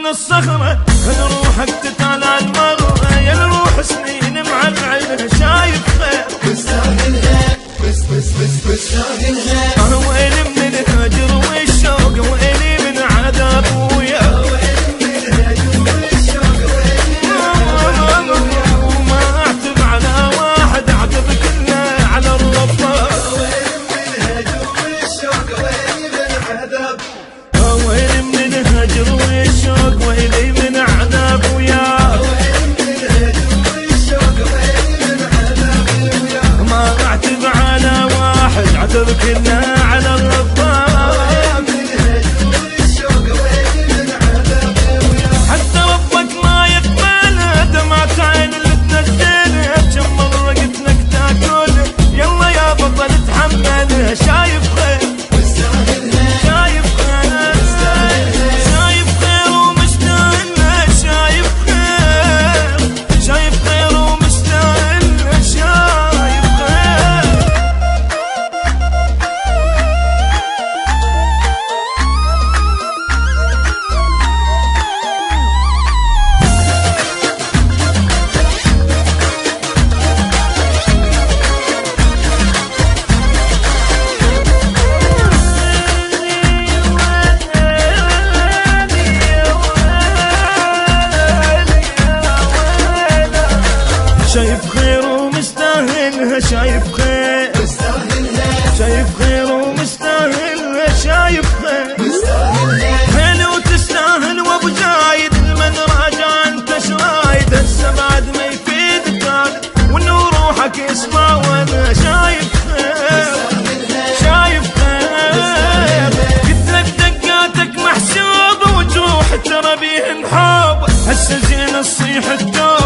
من الصخرة خذ روحك تطالع المرة يا نروح سنين مع العين شايف خير مستاهلها بس مستاهلها ويلي من الهجر والشوق ويلي من عذاب ويا وما اعتب على واحد اعتب كله على الرب ويلي من الهجر والشوق ويلي من عذاب ويا ما اعتب على واحد اعتب كله على الرب حتى ربك ما يقبلها دمعة عين اللي تنزلها كم مرة قلت لك تاكل يلا يا بطل تحملها شايف خير شايف خير شايف خير ومستاهلها شايف خير شايف خير ومستاهلها شايف خير شايف خير ومستاهلها شايف خير شايف خير ومستاهلها شايف خير حلو وتستاهل وابو زايد من راجع انت شرايد هسه بعد ما يفيد الثالث وانه روحك يسمع وانا شايف خير شايف خير قلت لك دقاتك محسوبه وجروح ترى بيهن حب هسه زين تصيح الدور